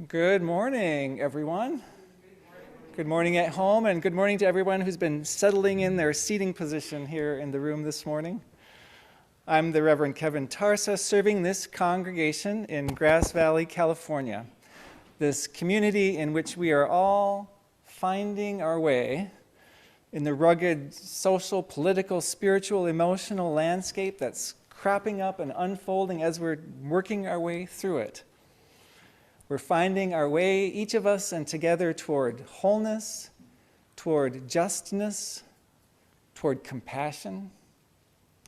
Good morning, everyone. Good morning at home, and good morning to everyone who's been settling in their seating position here in the room this morning. I'm the Reverend Kevin Tarsa, serving this congregation in Grass Valley, California, this community in which we are all finding our way in the rugged social, political, spiritual, emotional landscape that's cropping up and unfolding as we're working our way through it. We're finding our way, each of us and together, toward wholeness, toward justness, toward compassion,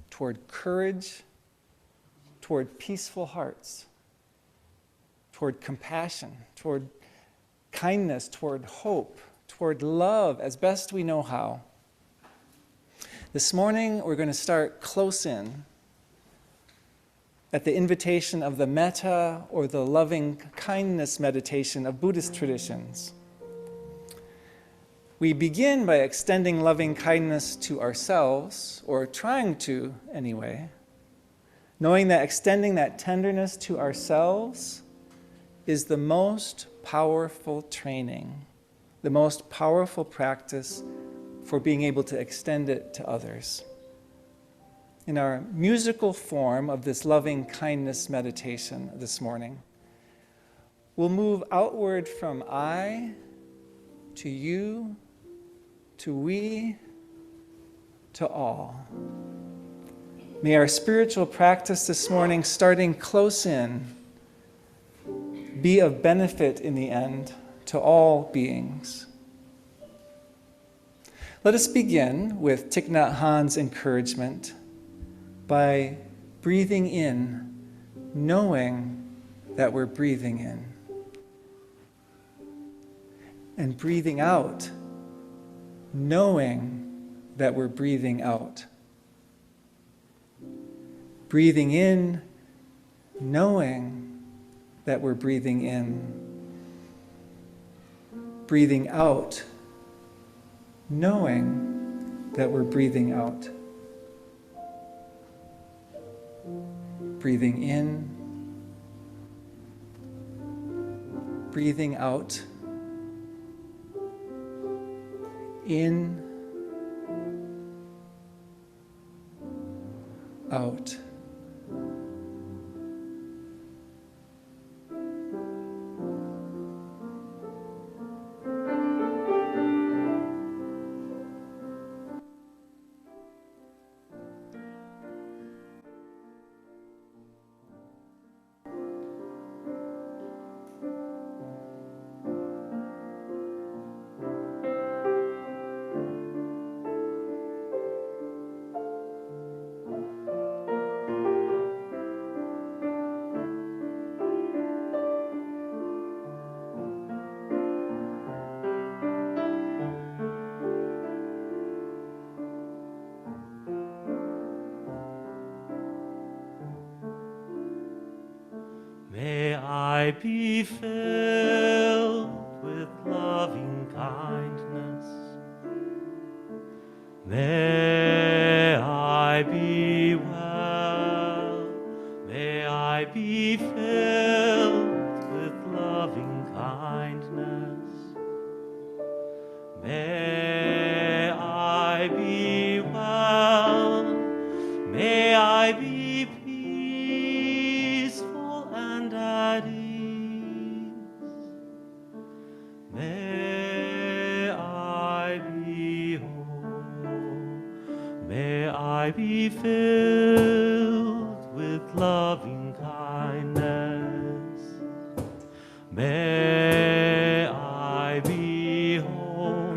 toward courage, toward peaceful hearts, toward compassion, toward kindness, toward hope, toward love as best we know how. This morning, we're going to start close in at the invitation of the metta, or the loving kindness meditation of Buddhist traditions. We begin by extending loving kindness to ourselves, or trying to anyway, knowing that extending that tenderness to ourselves is the most powerful training, the most powerful practice for being able to extend it to others. In our musical form of this loving kindness meditation this morning, we'll move outward from I to you, to we, to all. May our spiritual practice this morning, starting close in, be of benefit in the end to all beings. Let us begin with Thich Nhat Hanh's encouragement by breathing in, knowing that we're breathing in, and breathing out, knowing that we're breathing out. Breathing in, knowing that we're breathing in. Breathing out, knowing that we're breathing out. Breathing in, breathing out, in, out. May I be filled with loving kindness. May I be well. May I be filled with loving kindness. May I be well. May I be peaceful and at ease. May I be whole. May I be filled with loving kindness. May I be whole.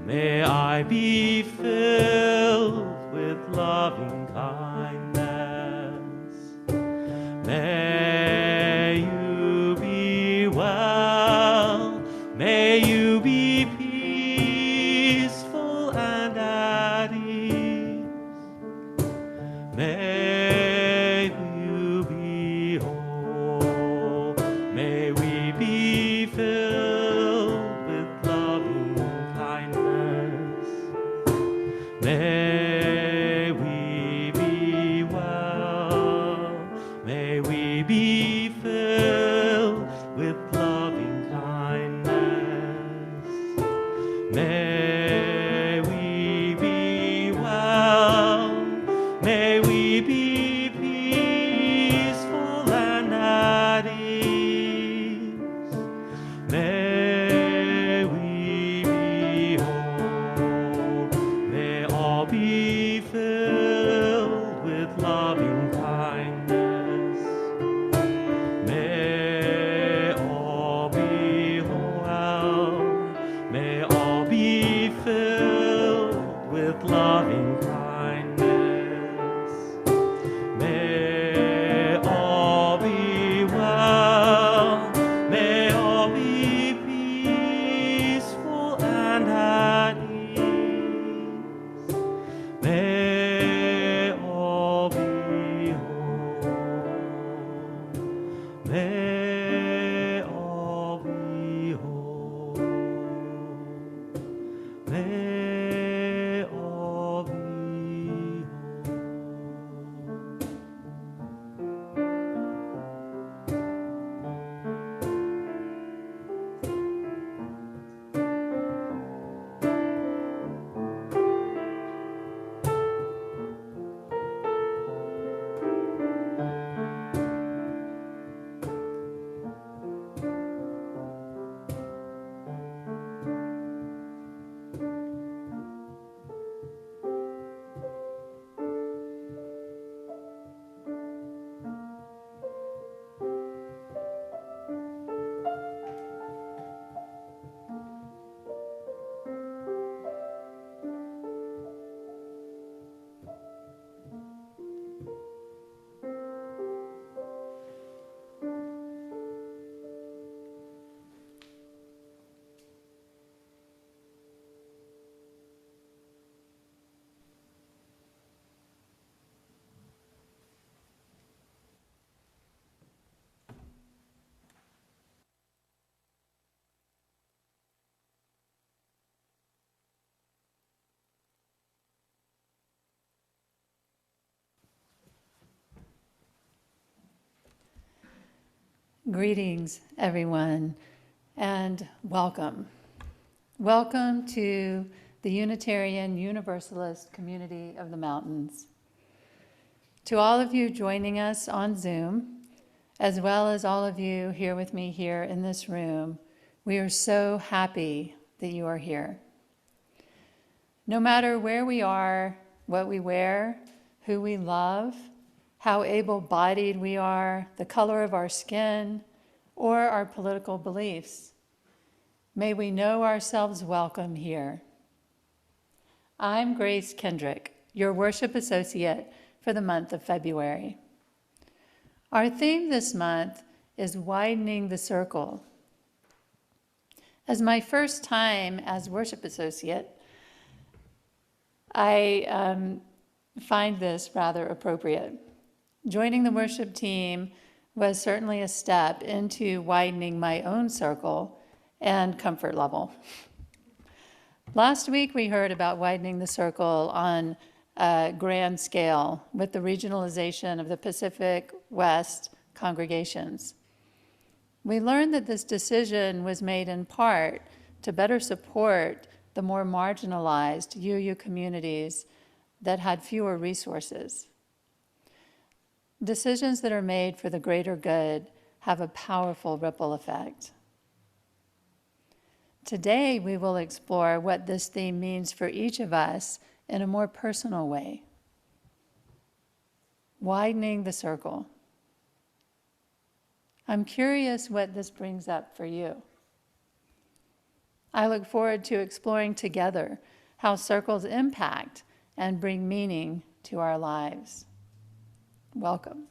May I be filled with loving kindness. May you be well. May you be peaceful and at ease. May we be whole. May all be filled with loving kindness. May all be well. May all be filled with loving kindness. May all be well. May all be peaceful and at ease. May all be whole. May all be whole. May all be whole. Greetings, everyone, and welcome. Welcome to the Unitarian Universalist Community of the Mountains. To all of you joining us on Zoom, as well as all of you here with me here in this room, we are so happy that you are here. No matter where we are, what we wear, who we love, how able-bodied we are, the color of our skin, or our political beliefs, may we know ourselves welcome here. I'm Grace Kendrick, your worship associate for the month of February. Our theme this month is Widening the Circle. As my first time as worship associate, I find this rather appropriate. Joining the worship team was certainly a step into widening my own circle and comfort level. Last week, we heard about widening the circle on a grand scale with the regionalization of the Pacific West congregations. We learned that this decision was made in part to better support the more marginalized UU communities that had fewer resources. Decisions that are made for the greater good have a powerful ripple effect. Today, we will explore what this theme means for each of us in a more personal way. Widening the circle. I'm curious what this brings up for you. I look forward to exploring together how circles impact and bring meaning to our lives. Welcome.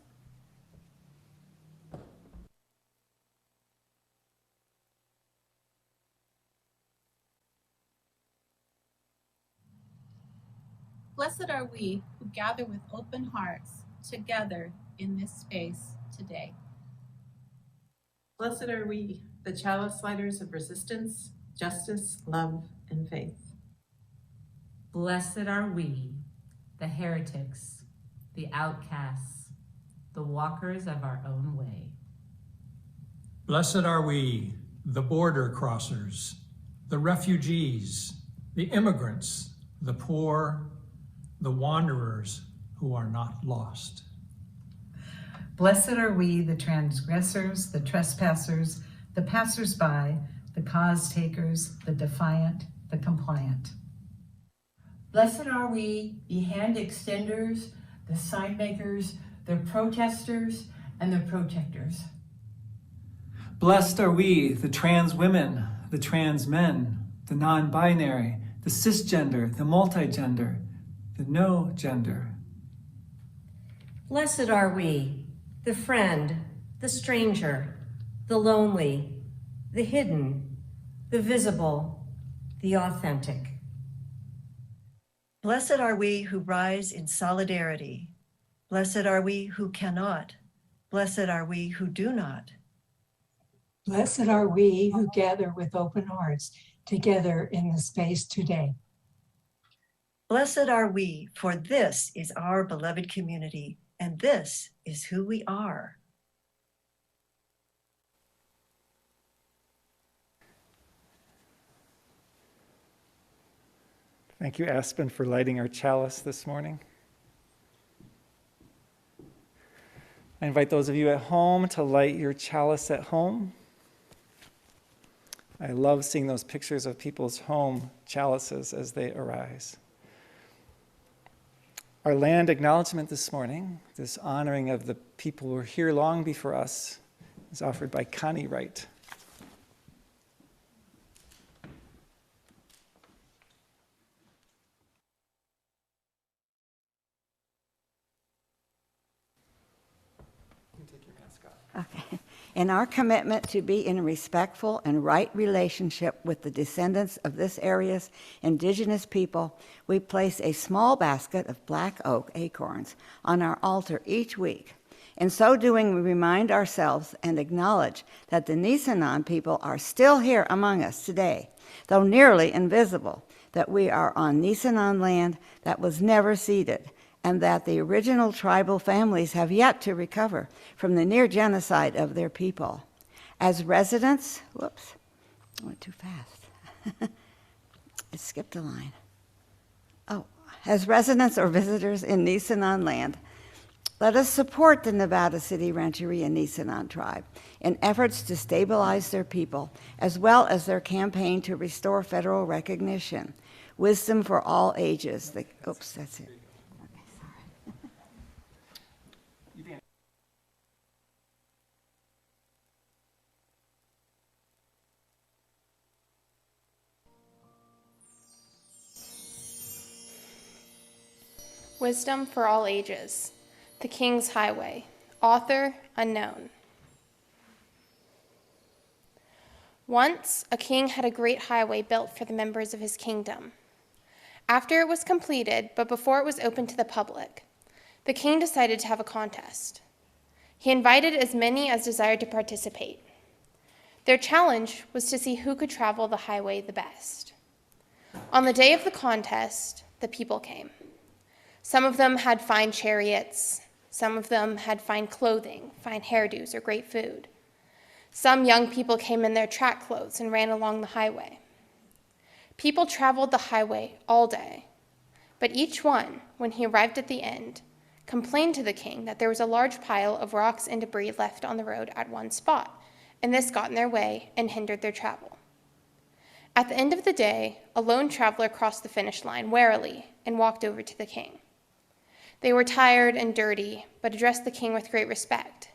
Blessed are we who gather with open hearts together in this space today. Blessed are we, the chalice lighters of resistance, justice, love, and faith. Blessed are we, the heretics, the outcasts, the walkers of our own way. Blessed are we, the border crossers, the refugees, the immigrants, the poor, the wanderers who are not lost. Blessed are we, the transgressors, the trespassers, the passersby, the cause takers, the defiant, the compliant. Blessed are we, the hand extenders, the sign makers, the protesters, and the protectors. Blessed are we, the trans women, the trans men, the non-binary, the cisgender, the multigender, the no gender. Blessed are we, the friend, the stranger, the lonely, the hidden, the visible, the authentic. Blessed are we who rise in solidarity. Blessed are we who cannot. Blessed are we who do not. Blessed are we who gather with open hearts together in the space today. Blessed are we, for this is our beloved community, and this is who we are. Thank you, Aspen, for lighting our chalice this morning. I invite those of you at home to light your chalice at home. I love seeing those pictures of people's home chalices as they arise. Our land acknowledgement this morning, this honoring of the people who were here long before us, is offered by Connie Wright. Okay. In our commitment to be in respectful and right relationship with the descendants of this area's indigenous people, we place a small basket of black oak acorns on our altar each week. In so doing, we remind ourselves and acknowledge that the Nisenan people are still here among us today, though nearly invisible, that we are on Nisenan land that was never ceded, and that the original tribal families have yet to recover from the near genocide of their people. As residents, whoops, I went too fast. It skipped a line. Oh, as residents or visitors in Nisenan land, let us support the Nevada City Rancheria Nisenan tribe in efforts to stabilize their people, as well as their campaign to restore federal recognition. Wisdom for all ages. Oops, that's it. Wisdom for All Ages, The King's Highway, author unknown. Once, a king had a great highway built for the members of his kingdom. After it was completed, but before it was open to the public, the king decided to have a contest. He invited as many as desired to participate. Their challenge was to see who could travel the highway the best. On the day of the contest, the people came. Some of them had fine chariots. Some of them had fine clothing, fine hairdos, or great food. Some young people came in their track clothes and ran along the highway. People traveled the highway all day, but each one, when he arrived at the end, complained to the king that there was a large pile of rocks and debris left on the road at one spot, and this got in their way and hindered their travel. At the end of the day, a lone traveler crossed the finish line warily and walked over to the king. They were tired and dirty, but addressed the king with great respect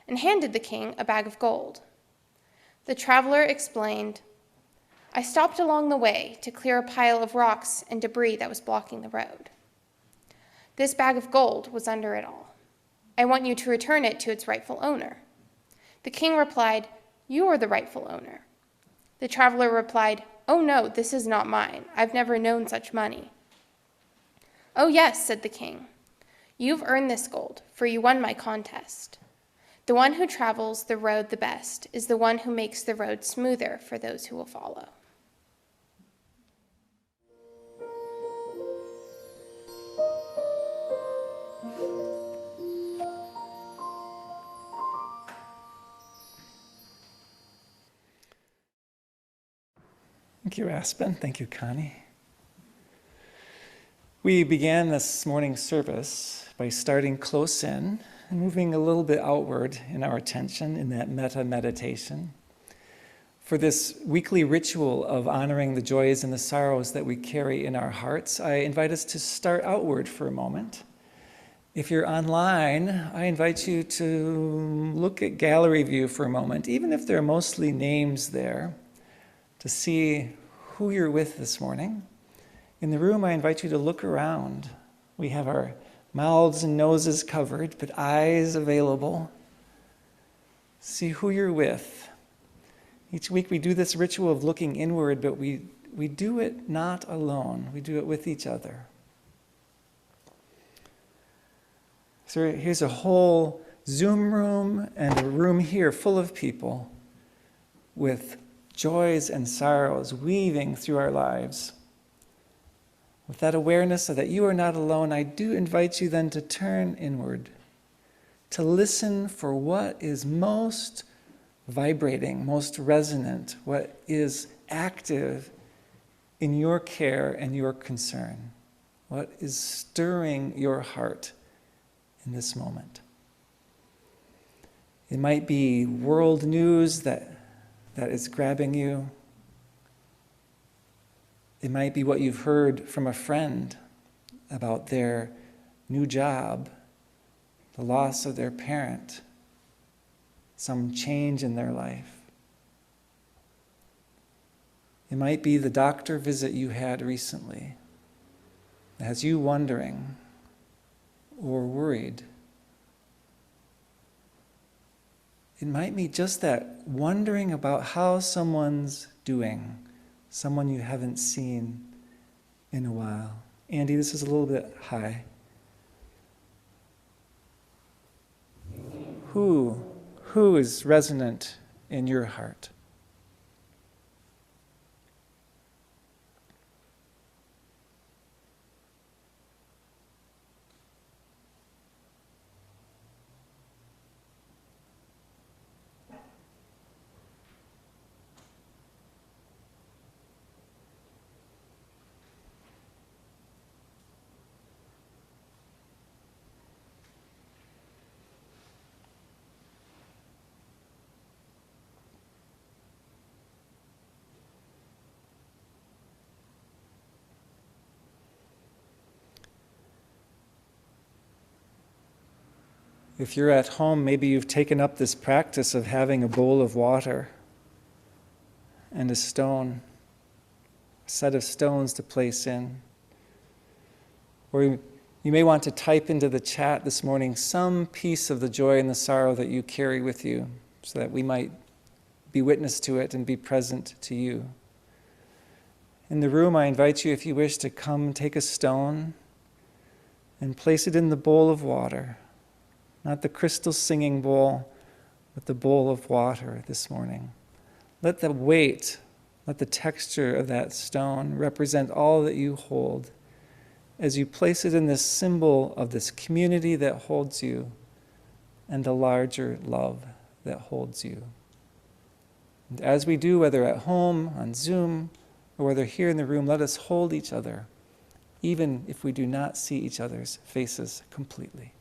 and handed the king a bag of gold. The traveler explained, "I stopped along the way to clear a pile of rocks and debris that was blocking the road. This bag of gold was under it all. I want you to return it to its rightful owner." The king replied, "You are the rightful owner." The traveler replied, "Oh no, this is not mine. I've never known such money." "Oh yes," said the king. "You've earned this gold, for you won my contest. The one who travels the road the best is the one who makes the road smoother for those who will follow." Thank you, Aspen. Thank you, Connie. We began this morning's service by starting close in and moving a little bit outward in our attention in that meta meditation. For this weekly ritual of honoring the joys and the sorrows that we carry in our hearts, I invite us to start outward for a moment. If you're online, I invite you to look at gallery view for a moment, even if there are mostly names there, to see who you're with this morning. In the room, I invite you to look around. We have our mouths and noses covered, but eyes available. See who you're with. Each week we do this ritual of looking inward, but we do it not alone. We do it with each other. So here's a whole Zoom room and a room here full of people with joys and sorrows weaving through our lives. With that awareness that you are not alone, I do invite you then to turn inward, to listen for what is most vibrating, most resonant, what is active in your care and your concern, what is stirring your heart in this moment. It might be world news that is grabbing you. It might be what you've heard from a friend about their new job, the loss of their parent, some change in their life. It might be the doctor visit you had recently that has you wondering or worried. It might be just that wondering about how someone's doing, someone you haven't seen in a while. Andy, this is a little bit high. Who is resonant in your heart? If you're at home, maybe you've taken up this practice of having a bowl of water and a stone, a set of stones to place in. Or you may want to type into the chat this morning some piece of the joy and the sorrow that you carry with you so that we might be witness to it and be present to you. In the room, I invite you, if you wish, to come take a stone and place it in the bowl of water. Not the crystal singing bowl, but the bowl of water this morning. Let the weight, let the texture of that stone represent all that you hold as you place it in this symbol of this community that holds you and the larger love that holds you. And as we do, whether at home, on Zoom, or whether here in the room, let us hold each other, even if we do not see each other's faces completely.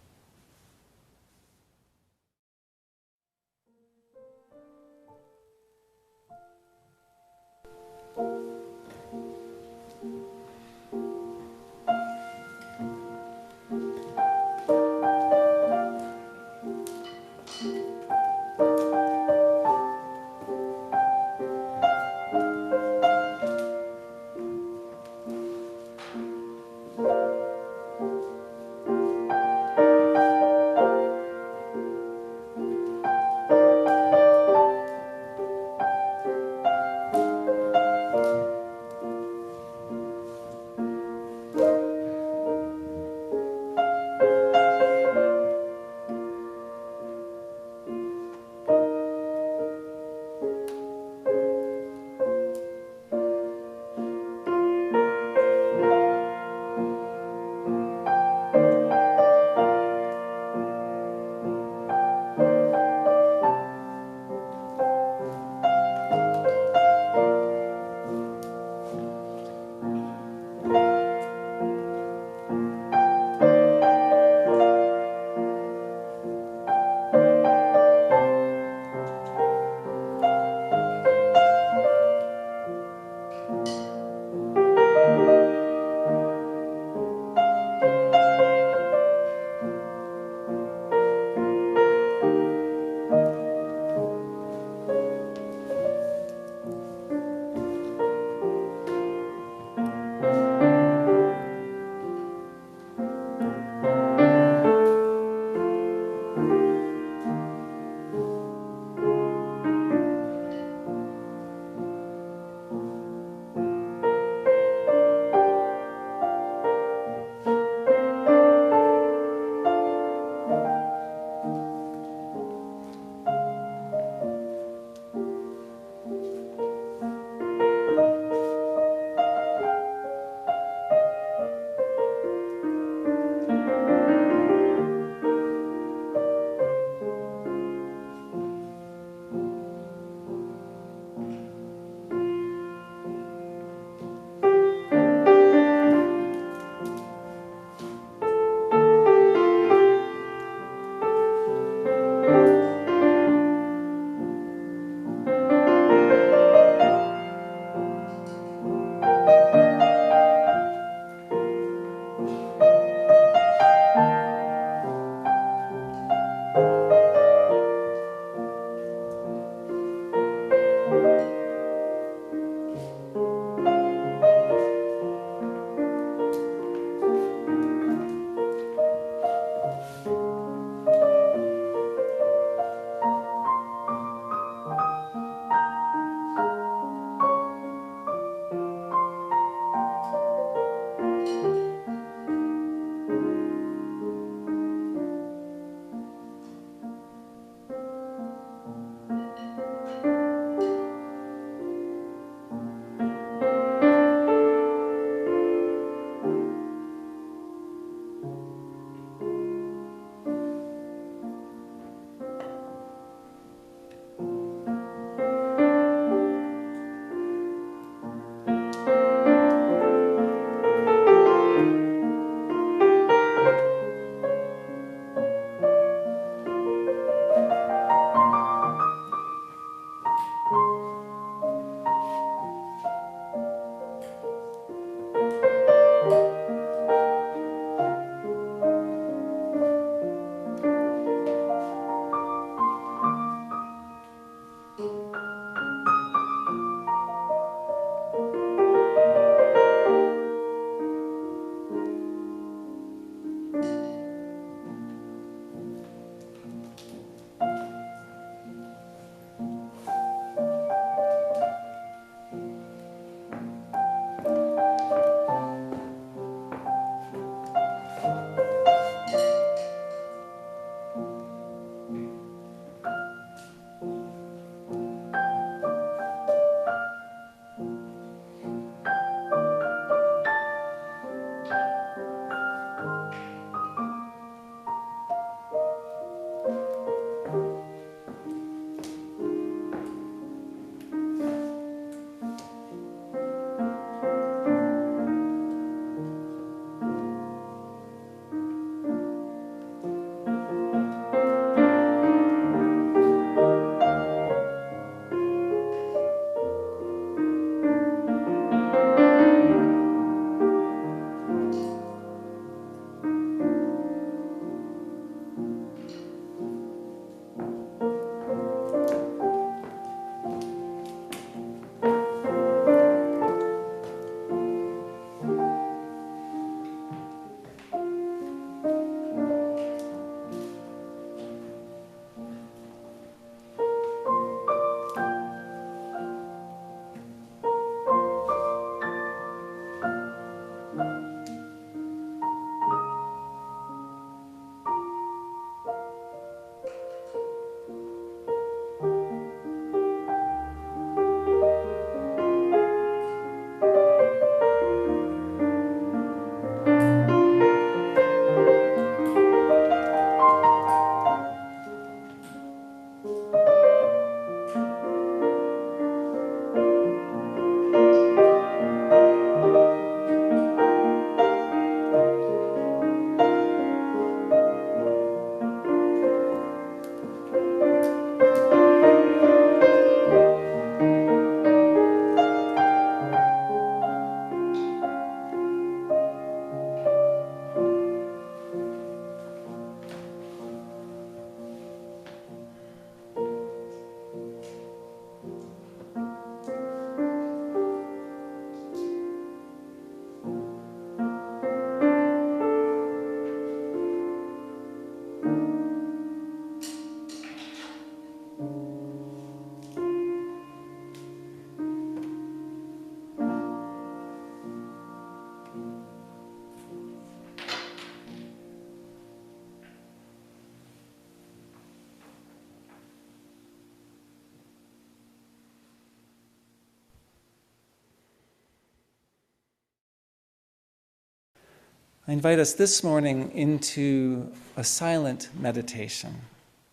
I invite us this morning into a silent meditation.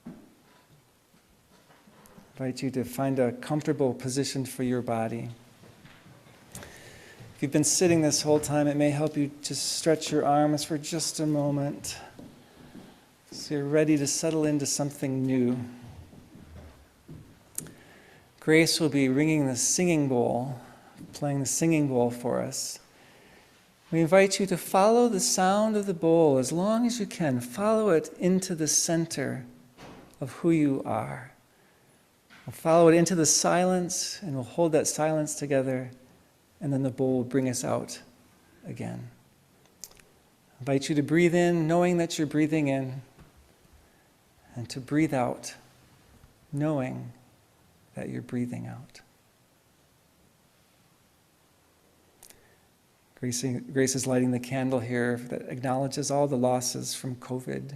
I invite you to find a comfortable position for your body. If you've been sitting this whole time, it may help you just stretch your arms for just a moment so you're ready to settle into something new. Grace will be ringing the singing bowl, playing the singing bowl for us. We invite you to follow the sound of the bowl as long as you can. Follow it into the center of who you are. We'll follow it into the silence, and we'll hold that silence together, and then the bowl will bring us out again. I invite you to breathe in, knowing that you're breathing in, and to breathe out, knowing that you're breathing out. Grace is lighting the candle here that acknowledges all the losses from COVID,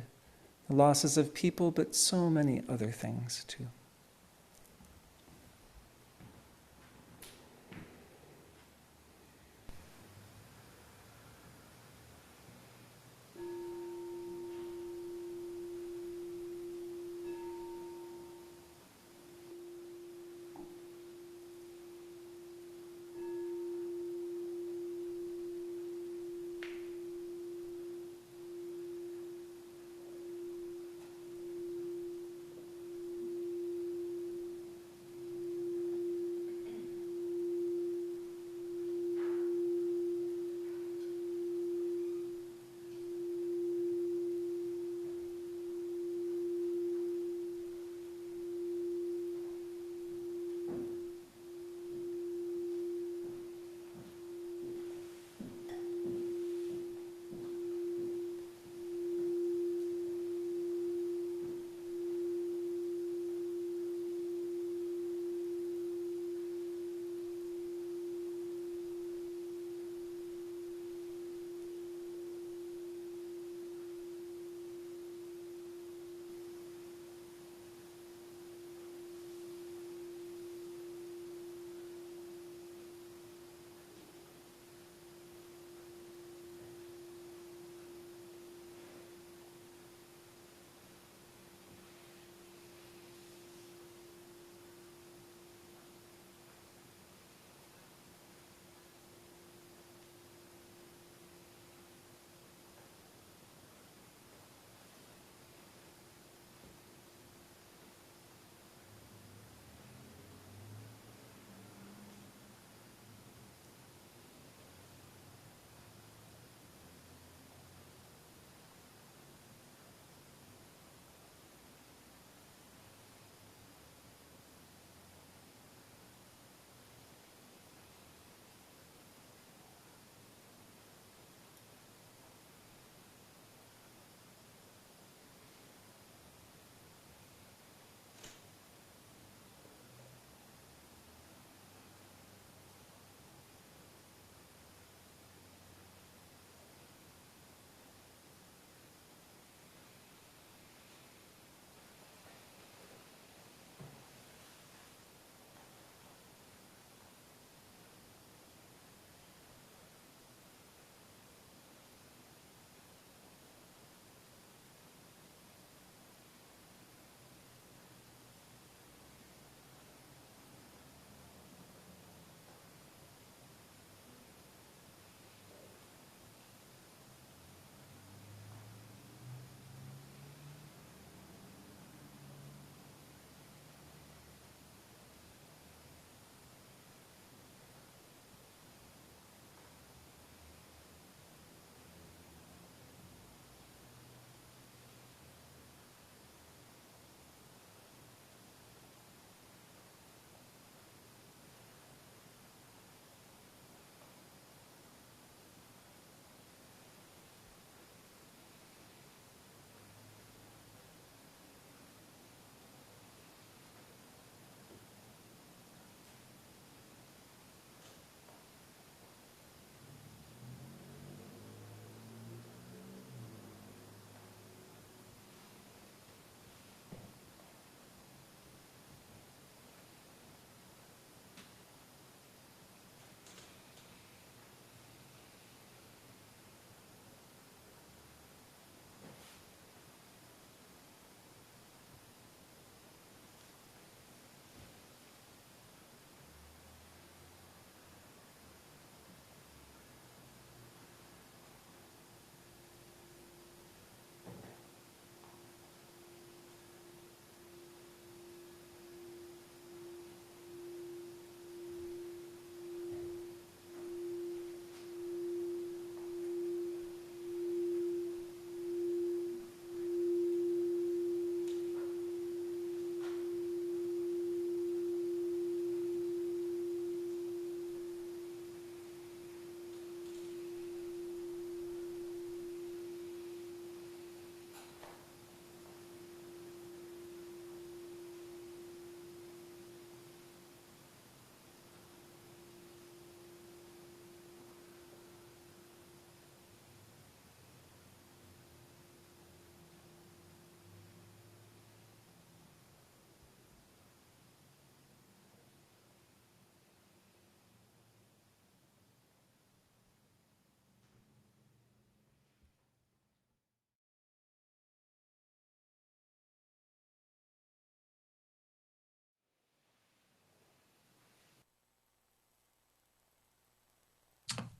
the losses of people, but so many other things too.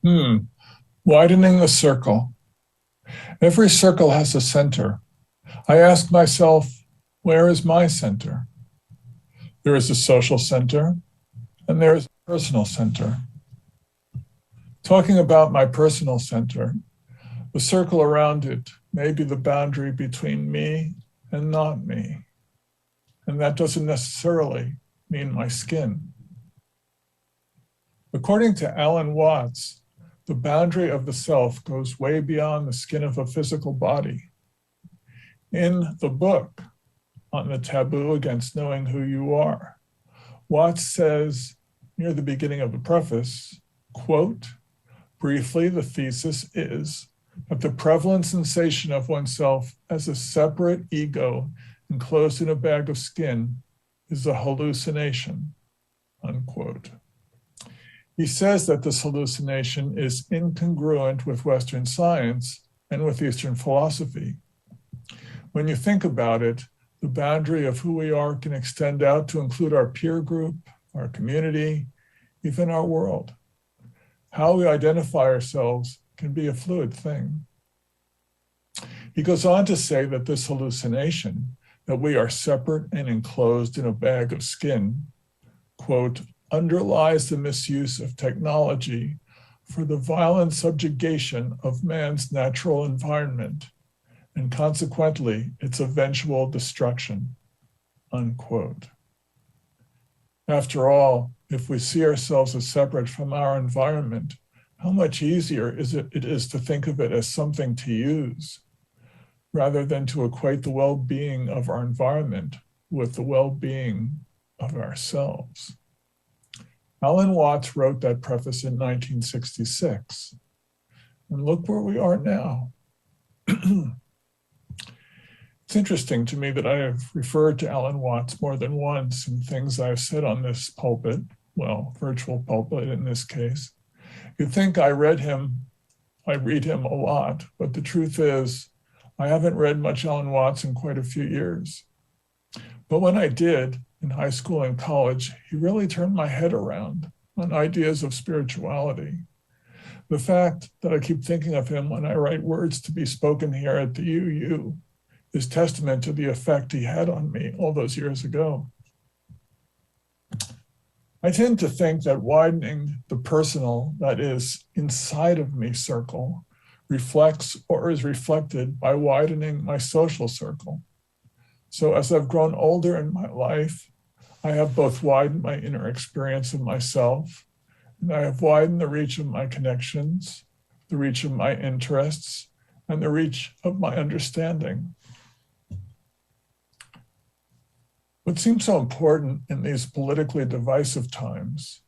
Widening the circle. Every circle has a center. I ask myself, where is my center? There is a social center, and there is a personal center. Talking about my personal center, the circle around it may be the boundary between me and not me. And that doesn't necessarily mean my skin. According to Alan Watts, the boundary of the self goes way beyond the skin of a physical body. In the book on the taboo against knowing who you are, Watts says near the beginning of the preface, quote, briefly, the thesis is that the prevalent sensation of oneself as a separate ego enclosed in a bag of skin is a hallucination, unquote. He says that this hallucination is incongruent with Western science and with Eastern philosophy. When you think about it, the boundary of who we are can extend out to include our peer group, our community, even our world. How we identify ourselves can be a fluid thing. He goes on to say that this hallucination, that we are separate and enclosed in a bag of skin, quote, underlies the misuse of technology for the violent subjugation of man's natural environment, and consequently, its eventual destruction, unquote. After all, if we see ourselves as separate from our environment, how much easier it is to think of it as something to use, rather than to equate the well-being of our environment with the well-being of ourselves. Alan Watts wrote that preface in 1966. And look where we are now. It's interesting to me that I have referred to Alan Watts more than once in things I've said on this pulpit, well, virtual pulpit in this case. You'd think I read him a lot, but the truth is, I haven't read much Alan Watts in quite a few years. But when I did, in high school and college, he really turned my head around on ideas of spirituality. The fact that I keep thinking of him when I write words to be spoken here at the UU is testament to the effect he had on me all those years ago. I tend to think that widening the personal, that is, inside of me circle, reflects or is reflected by widening my social circle. So as I've grown older in my life, I have both widened my inner experience of myself, and I have widened the reach of my connections, the reach of my interests, and the reach of my understanding. What seems so important in these politically divisive times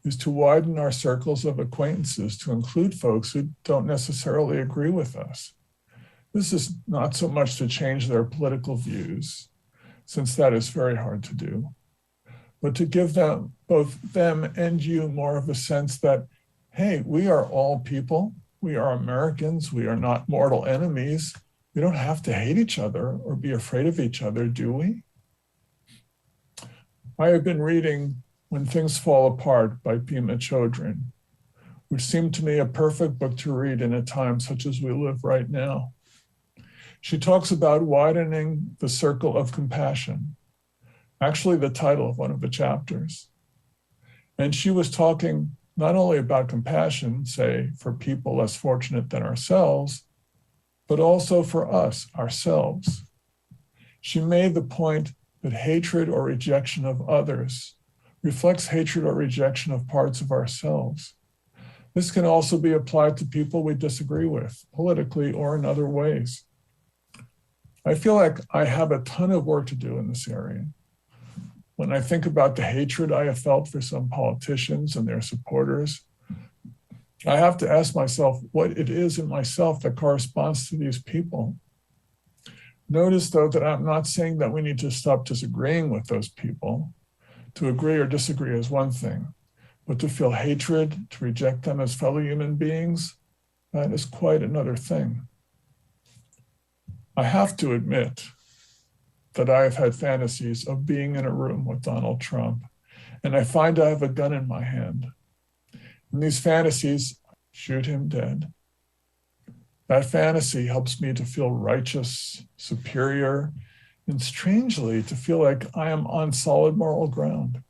is to widen our circles of acquaintances to include folks who don't necessarily agree with us. This is not so much to change their political views, since that is very hard to do, but to give them, both them and you, more of a sense that, hey, we are all people, we are Americans, we are not mortal enemies. We don't have to hate each other or be afraid of each other, do we? I have been reading When Things Fall Apart by Pema Chodron, which seemed to me a perfect book to read in a time such as we live right now. She talks about widening the circle of compassion, actually the title of one of the chapters. And she was talking not only about compassion, say, for people less fortunate than ourselves, but also for us, ourselves. She made the point that hatred or rejection of others reflects hatred or rejection of parts of ourselves. This can also be applied to people we disagree with, politically or in other ways. I feel like I have a ton of work to do in this area. When I think about the hatred I have felt for some politicians and their supporters, I have to ask myself what it is in myself that corresponds to these people. Notice, though, that I'm not saying that we need to stop disagreeing with those people. To agree or disagree is one thing, but to feel hatred, to reject them as fellow human beings, that is quite another thing. I have to admit that I have had fantasies of being in a room with Donald Trump, and I find I have a gun in my hand. In these fantasies, shoot him dead. That fantasy helps me to feel righteous, superior, and strangely to feel like I am on solid moral ground.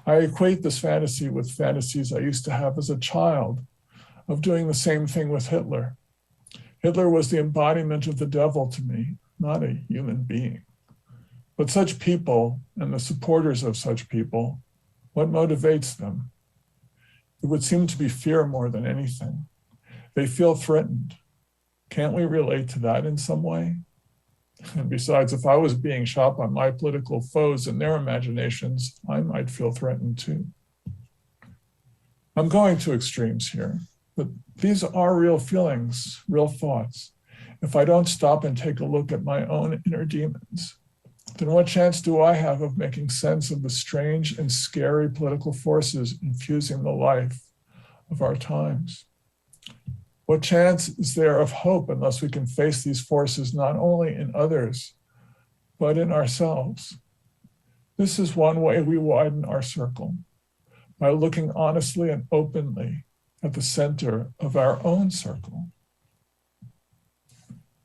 I equate this fantasy with fantasies I used to have as a child of doing the same thing with Hitler. Hitler was the embodiment of the devil to me, not a human being. But such people and the supporters of such people, what motivates them? It would seem to be fear more than anything. They feel threatened. Can't we relate to that in some way? And besides, if I was being shot by my political foes in their imaginations, I might feel threatened too. I'm going to extremes here, but these are real feelings, real thoughts. If I don't stop and take a look at my own inner demons, then what chance do I have of making sense of the strange and scary political forces infusing the life of our times? What chance is there of hope unless we can face these forces not only in others, but in ourselves? This is one way we widen our circle, by looking honestly and openly at the center of our own circle.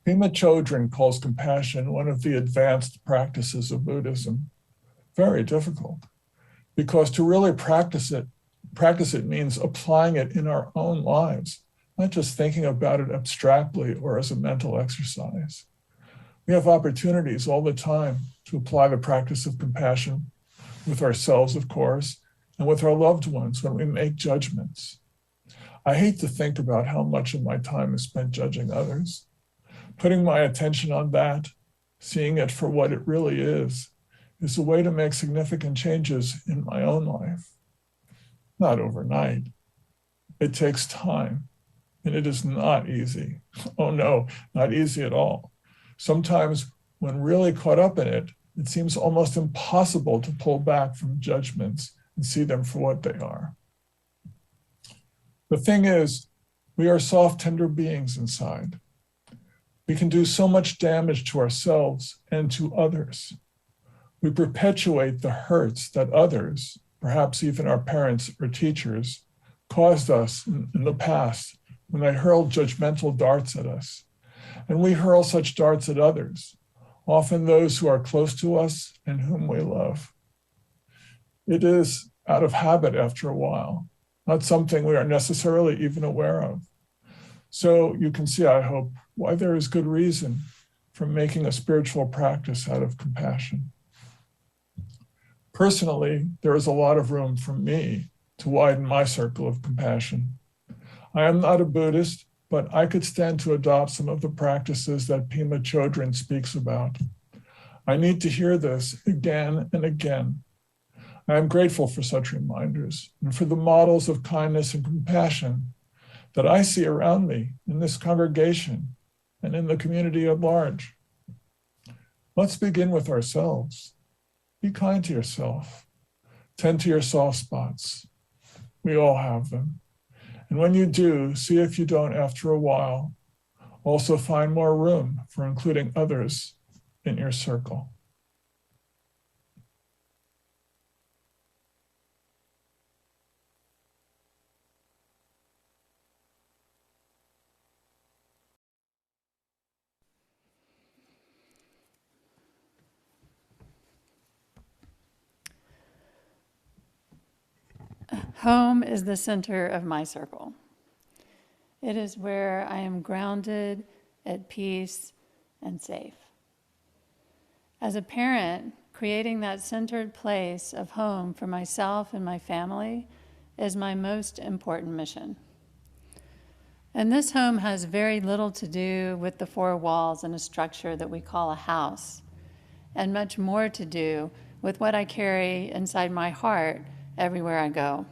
Pema Chodron calls compassion one of the advanced practices of Buddhism. Very difficult, because to really practice it means applying it in our own lives, not just thinking about it abstractly or as a mental exercise. We have opportunities all the time to apply the practice of compassion with ourselves, of course, and with our loved ones when we make judgments. I hate to think about how much of my time is spent judging others. Putting my attention on that, seeing it for what it really is a way to make significant changes in my own life. Not overnight. It takes time, and it is not easy. Oh no, not easy at all. Sometimes when really caught up in it, it seems almost impossible to pull back from judgments and see them for what they are. The thing is, we are soft, tender beings inside. We can do so much damage to ourselves and to others. We perpetuate the hurts that others, perhaps even our parents or teachers, caused us in the past when they hurled judgmental darts at us. And we hurl such darts at others, often those who are close to us and whom we love. It is out of habit after a while, not something we are necessarily even aware of. So you can see, I hope, why there is good reason for making a spiritual practice out of compassion. Personally, there is a lot of room for me to widen my circle of compassion. I am not a Buddhist, but I could stand to adopt some of the practices that Pema Chodron speaks about. I need to hear this again and again. I am grateful for such reminders and for the models of kindness and compassion that I see around me in this congregation and in the community at large. Let's begin with ourselves. Be kind to yourself. Tend to your soft spots. We all have them. And when you do, see if you don't, after a while, also find more room for including others in your circle. Home is the center of my circle. It is where I am grounded, at peace, and safe. As a parent, creating that centered place of home for myself and my family is my most important mission. And this home has very little to do with the four walls and a structure that we call a house, and much more to do with what I carry inside my heart everywhere I go.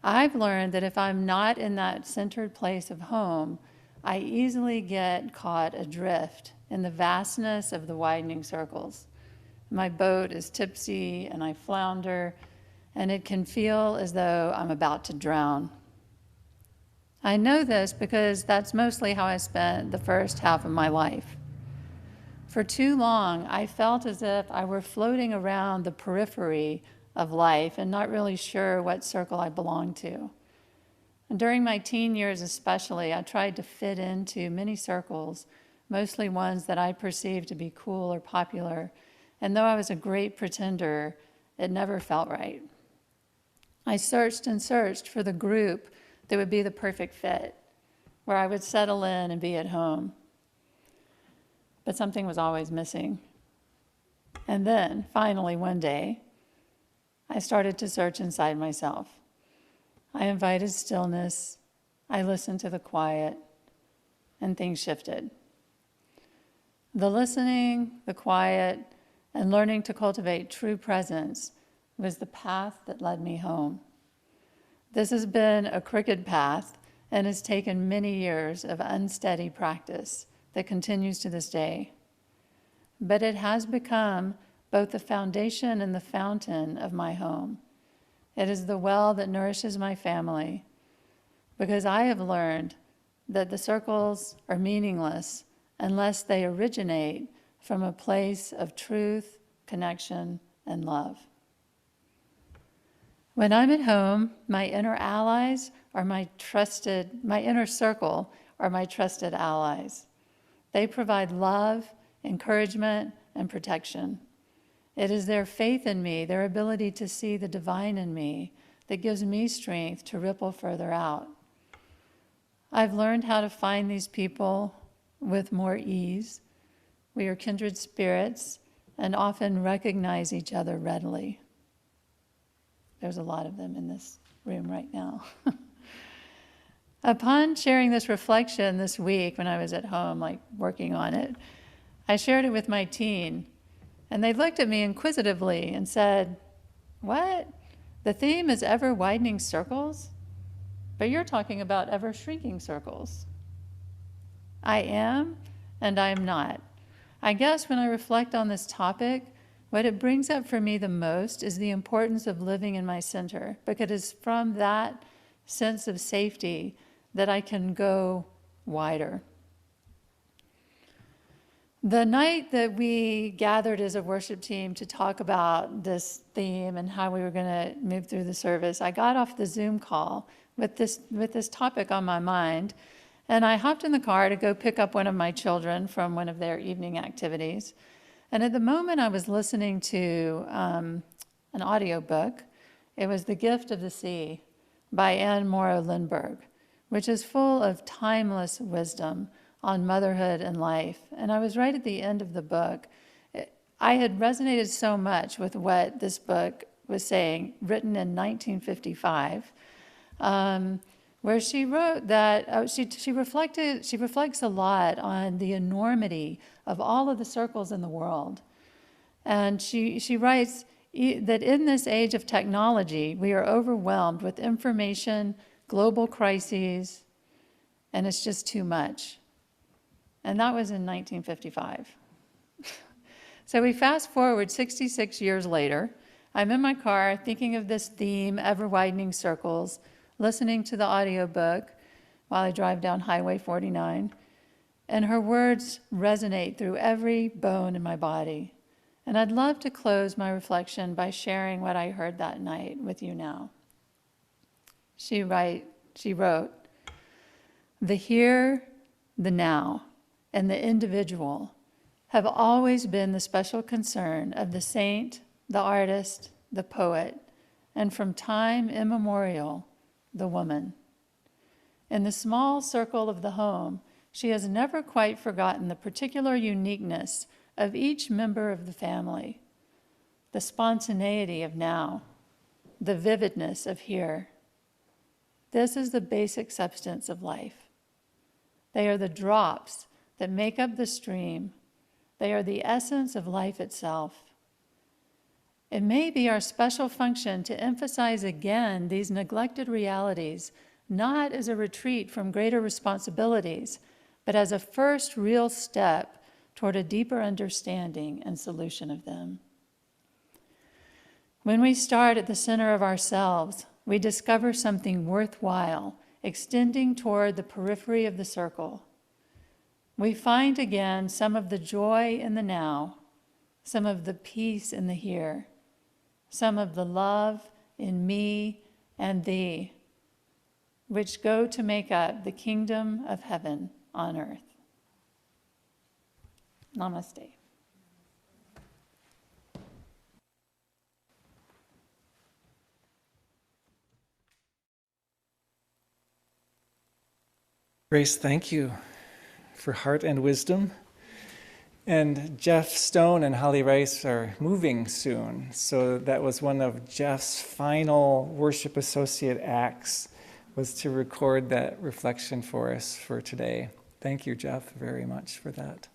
I've learned that if I'm not in that centered place of home, I easily get caught adrift in the vastness of the widening circles. My boat is tipsy and I flounder, and it can feel as though I'm about to drown. I know this because that's mostly how I spent the first half of my life. For too long, I felt as if I were floating around the periphery of life and not really sure what circle I belonged to. And during my teen years especially, I tried to fit into many circles, mostly ones that I perceived to be cool or popular. And though I was a great pretender, it never felt right. I searched and searched for the group that would be the perfect fit, where I would settle in and be at home. But something was always missing. And then, finally, one day, I started to search inside myself. I invited stillness, I listened to the quiet, and things shifted. The listening, the quiet, and learning to cultivate true presence was the path that led me home. This has been a crooked path and has taken many years of unsteady practice that continues to this day. But it has become both the foundation and the fountain of my home. It is the well that nourishes my family, because I have learned that the circles are meaningless unless they originate from a place of truth, connection, and love. When I'm at home, my inner allies are my inner circle are my trusted allies. They provide love, encouragement, and protection. It is their faith in me, their ability to see the divine in me, that gives me strength to ripple further out. I've learned how to find these people with more ease. We are kindred spirits and often recognize each other readily. There's a lot of them in this room right now. Upon sharing this reflection this week when I was at home, working on it, I shared it with my teen. And they looked at me inquisitively and said, "What? The theme is ever widening circles? But you're talking about ever shrinking circles." I am, and I am not. I guess when I reflect on this topic, what it brings up for me the most is the importance of living in my center, because it is from that sense of safety that I can go wider. The night that we gathered as a worship team to talk about this theme and how we were going to move through the service, I got off the Zoom call with this topic on my mind, and I hopped in the car to go pick up one of my children from one of their evening activities. And at the moment I was listening to an audiobook. It was The Gift of the Sea by Anne Morrow Lindbergh, which is full of timeless wisdom on motherhood and life. And I was right at the end of the book. I had resonated so much with what this book was saying, written in 1955, where she wrote that she reflects a lot on the enormity of all of the circles in the world. And she writes that in this age of technology, we are overwhelmed with information, global crises, and it's just too much. And that was in 1955. So we fast forward 66 years later. I'm in my car thinking of this theme, ever widening circles, listening to the audiobook while I drive down Highway 49. And her words resonate through every bone in my body. And I'd love to close my reflection by sharing what I heard that night with you now. She wrote, "The here, the now, and the individual have always been the special concern of the saint, the artist, the poet, and from time immemorial, the woman. In the small circle of the home, she has never quite forgotten the particular uniqueness of each member of the family, the spontaneity of now, the vividness of here. This is the basic substance of life. They are the drops that make up the stream. They are the essence of life itself. It may be our special function to emphasize again these neglected realities, not as a retreat from greater responsibilities, but as a first real step toward a deeper understanding and solution of them. When we start at the center of ourselves, we discover something worthwhile, extending toward the periphery of the circle. We find again some of the joy in the now, some of the peace in the here, some of the love in me and thee. which go to make up the kingdom of heaven on earth. Namaste. Grace, thank you for heart and wisdom. And Jeff Stone and Holly Rice are moving soon. So that was one of Jeff's final worship associate acts, was to record that reflection for us for today. Thank you, Jeff, very much for that.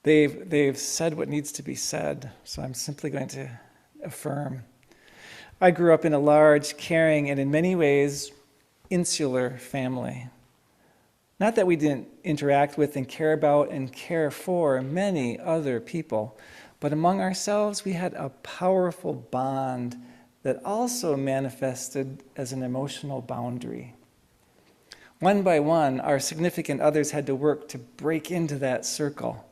They've said what needs to be said, so I'm simply going to affirm. I grew up in a large, caring, and in many ways, insular family. Not that we didn't interact with and care about and care for many other people, but among ourselves we had a powerful bond that also manifested as an emotional boundary. One by one, our significant others had to work to break into that circle,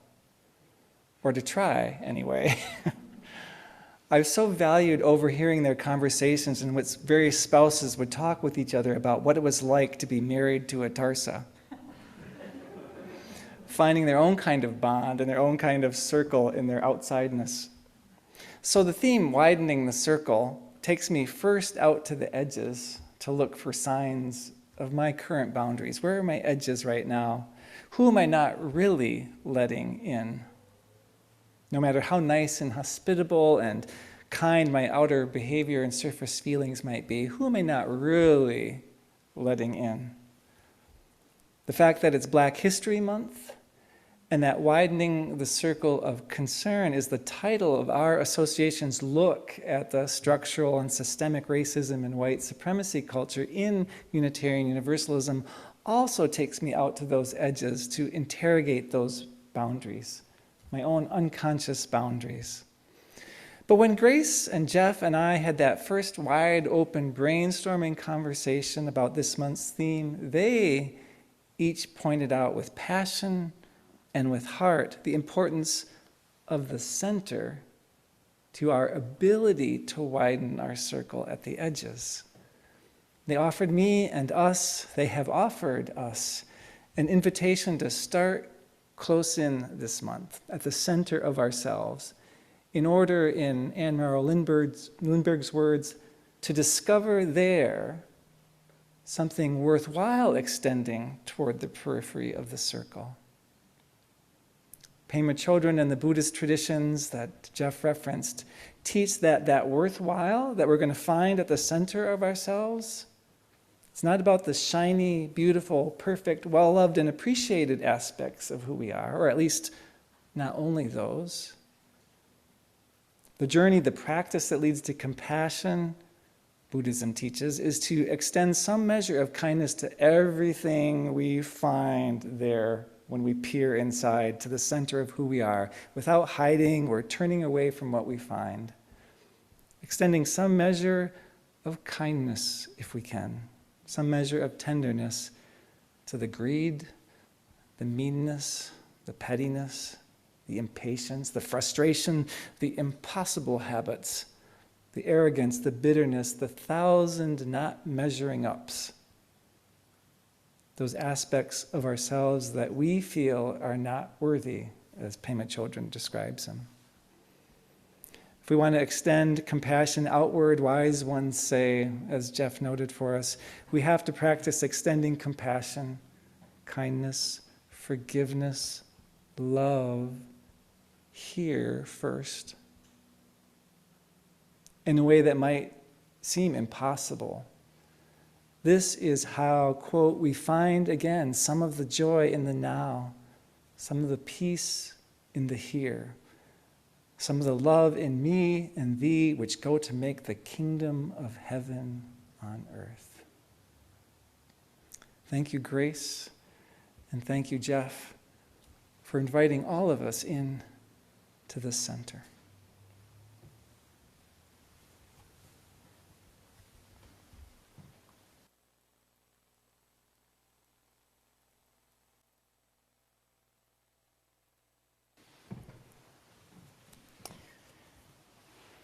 or to try anyway. I've so valued overhearing their conversations in which various spouses would talk with each other about what it was like to be married to a Tarsa, finding their own kind of bond and their own kind of circle in their outsideness. So the theme, widening the circle, takes me first out to the edges to look for signs of my current boundaries. Where are my edges right now? Who am I not really letting in? No matter how nice and hospitable and kind my outer behavior and surface feelings might be, who am I not really letting in? The fact that it's Black History Month and that widening the circle of concern is the title of our association's look at the structural and systemic racism and white supremacy culture in Unitarian Universalism also takes me out to those edges to interrogate those boundaries, my own unconscious boundaries. But when Grace and Jeff and I had that first wide open brainstorming conversation about this month's theme, they each pointed out with passion and with heart the importance of the center to our ability to widen our circle at the edges. They offered me and us, they have offered us, an invitation to start close in this month, at the center of ourselves, in order, in Anne Morrow Lindbergh's words, to discover there something worthwhile extending toward the periphery of the circle. Pema Chodron and the Buddhist traditions that Jeff referenced teach that worthwhile that we're going to find at the center of ourselves, it's not about the shiny, beautiful, perfect, well-loved, and appreciated aspects of who we are, or at least not only those. The journey, the practice that leads to compassion, Buddhism teaches, is to extend some measure of kindness to everything we find there when we peer inside to the center of who we are, without hiding or turning away from what we find. Extending some measure of kindness, if we can, some measure of tenderness to the greed, the meanness, the pettiness, the impatience, the frustration, the impossible habits, the arrogance, the bitterness, the 1,000 not measuring ups. Those aspects of ourselves that we feel are not worthy, as Pema Chodron describes them. If we want to extend compassion outward, wise ones say, as Jeff noted for us, we have to practice extending compassion, kindness, forgiveness, love here first, in a way that might seem impossible. This is how, quote, we find again some of the joy in the now, some of the peace in the here, some of the love in me and thee, which go to make the kingdom of heaven on earth. Thank you, Grace, and thank you, Jeff, for inviting all of us in to the center.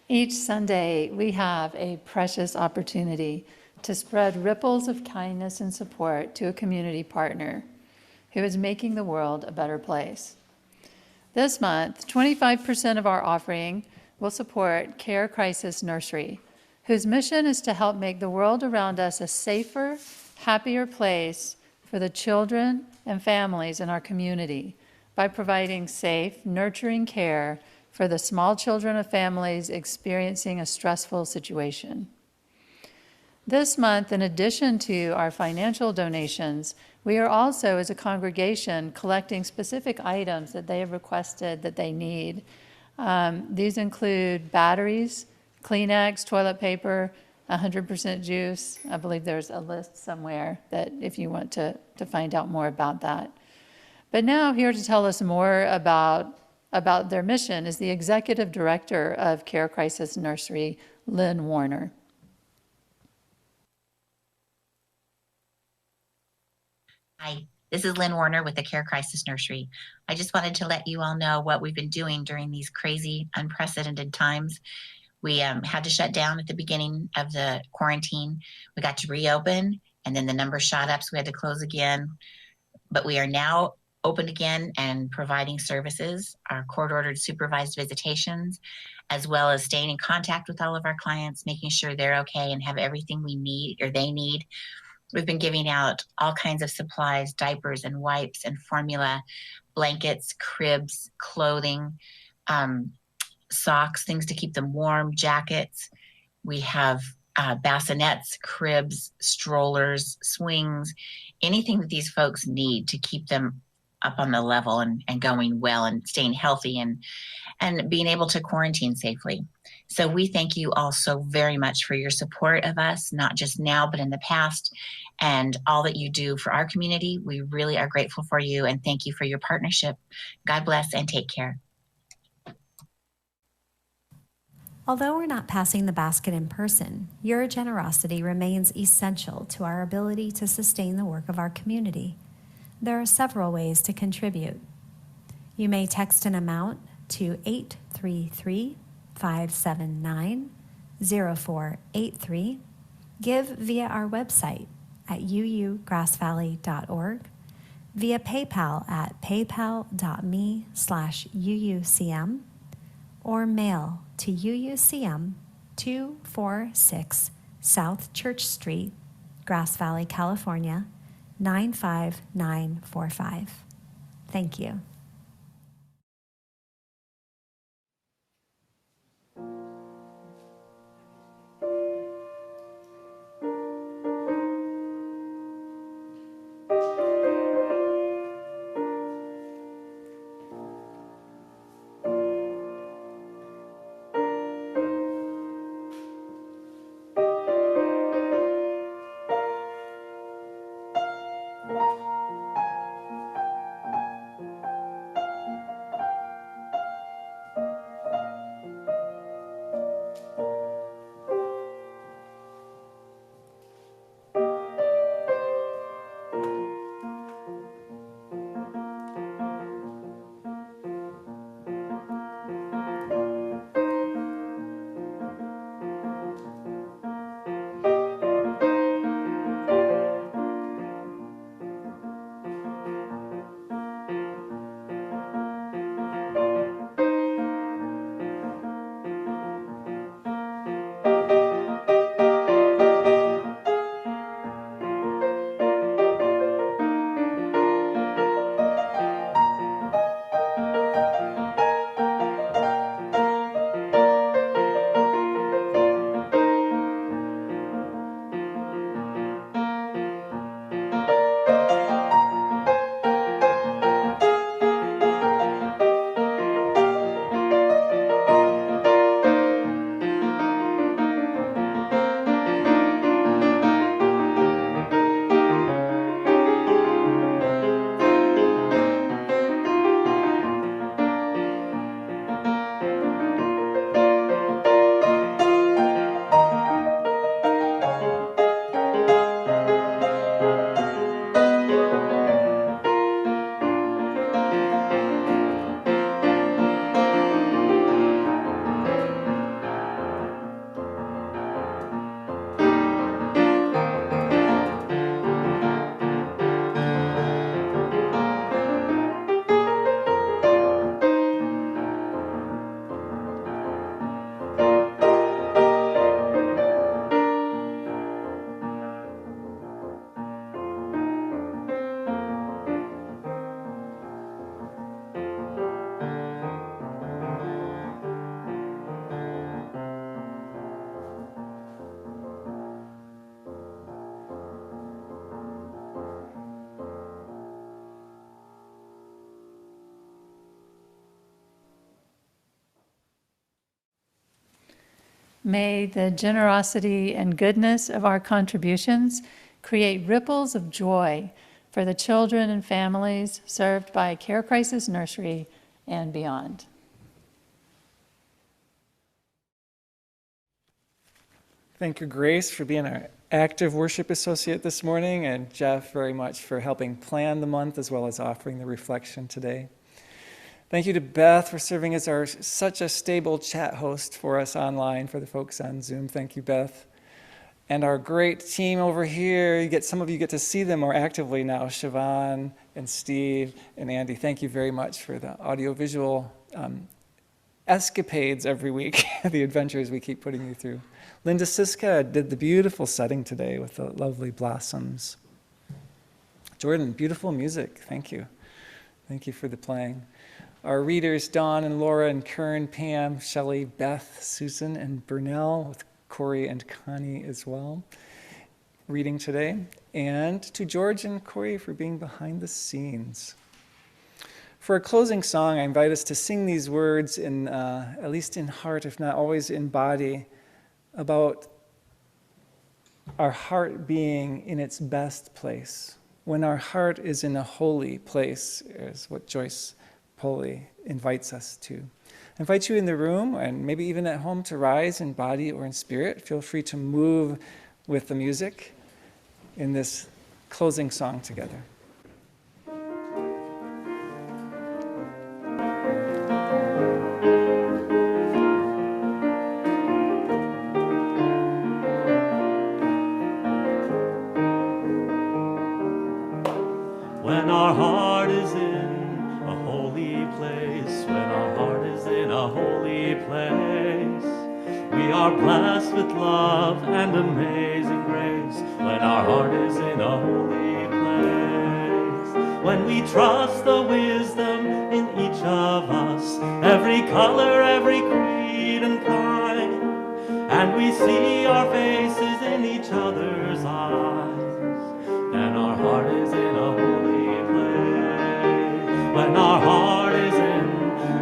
Each Sunday, we have a precious opportunity to spread ripples of kindness and support to a community partner who is making the world a better place. This month, 25% of our offering will support Care Crisis Nursery, whose mission is to help make the world around us a safer, happier place for the children and families in our community by providing safe, nurturing care for the small children of families experiencing a stressful situation. This month, in addition to our financial donations, we are also, as a congregation, collecting specific items that they have requested that they need. These include batteries, Kleenex, toilet paper, 100% juice. I believe there's a list somewhere that if you want to find out more about that. But now here to tell us more about their mission is the Executive Director of Care Crisis Nursery, Lynn Warner. Hi, this is Lynn Warner with the Care Crisis Nursery. I just wanted to let you all know what we've been doing during these crazy, unprecedented times. We had to shut down at the beginning of the quarantine. We got to reopen, and then the numbers shot up, so we had to close again. But we are now open again and providing services, our court-ordered supervised visitations, as well as staying in contact with all of our clients, making sure they're okay and have everything we need or they need. We've been giving out all kinds of supplies, diapers and wipes and formula, blankets, cribs, clothing, socks, things to keep them warm, jackets. We have bassinets, cribs, strollers, swings, anything that these folks need to keep them up on the level and going well and staying healthy and being able to quarantine safely. So we thank you all so very much for your support of us, not just now, but in the past, and all that you do for our community. We really are grateful for you and thank you for your partnership. God bless and take care. Although we're not passing the basket in person, your generosity remains essential to our ability to sustain the work of our community. There are several ways to contribute. You may text an amount to 833-579-0483, give via our website at uugrassvalley.org, via PayPal at paypal.me/UUCM, or mail to UUCM 246 South Church Street, Grass Valley, California, 95945. Thank you. May the generosity and goodness of our contributions create ripples of joy for the children and families served by Care Crisis Nursery and beyond. Thank you, Grace, for being our active worship associate this morning, and Jeff very much for helping plan the month as well as offering the reflection today. Thank you to Beth for serving as such a stable chat host for us online, for the folks on Zoom. Thank you, Beth. And our great team over here, some of you get to see them more actively now, Siobhan and Steve and Andy. Thank you very much for the audiovisual escapades every week, the adventures we keep putting you through. Linda Siska did the beautiful setting today with the lovely blossoms. Jordan, beautiful music. Thank you. Thank you for the playing. Our readers, Dawn and Laura and Kern, Pam, Shelley, Beth, Susan, and Burnell, with Corey and Connie as well, reading today. And to George and Corey for being behind the scenes. For a closing song, I invite us to sing these words in, at least in heart, if not always in body, about our heart being in its best place. When our heart is in a holy place, is what Joyce Poley invites us to. I invite you in the room and maybe even at home to rise in body or in spirit. Feel free to move with the music in this closing song together. When our heart is in a holy place, when our heart is in a holy place, we are blessed with love and amazing grace. When our heart is in a holy place, when we trust the wisdom in each of us, every color, every creed and kind, and we see our faces in each other's eyes, then our heart is in a holy place. When our heart is in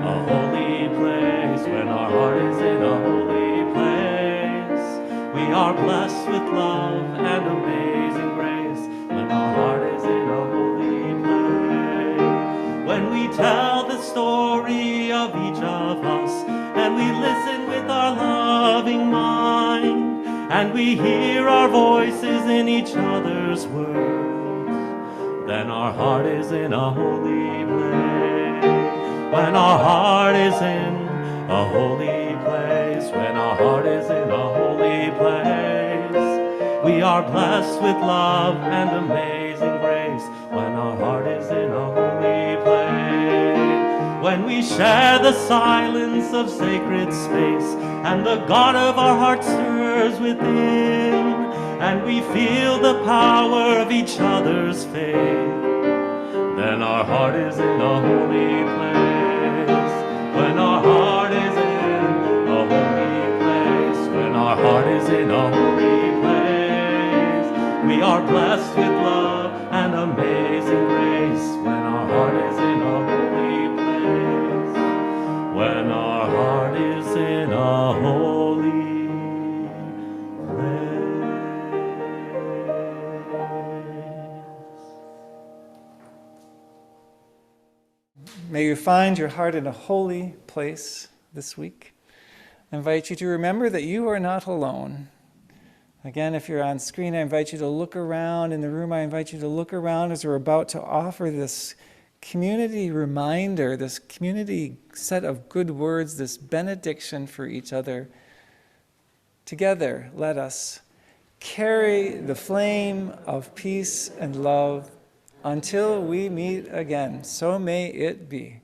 a holy place, when our heart is in a holy place, we are blessed with love and amazing grace. When our heart is in a holy place, when we tell the story of each of us, and we listen with our loving mind, and we hear our voices in each other's words, then our heart is in a holy place. When our heart is in a holy place, when our heart is in a holy place, we are blessed with love and amazing grace. When our heart is in a holy place, when we share the silence of sacred space, and the God of our heart stirs within, and we feel the power of each other's faith, then our heart is in a holy place. When our heart is in a holy place, when our heart is in a holy place, we are blessed with love and amazing grace. When our heart is in a holy place, when our heart is in a holy May you find your heart in a holy place this week. I invite you to remember that you are not alone. Again, if you're on screen, I invite you to look around. In the room, I invite you to look around as we're about to offer this community reminder, this community set of good words, this benediction for each other. Together, let us carry the flame of peace and love until we meet again. So may it be.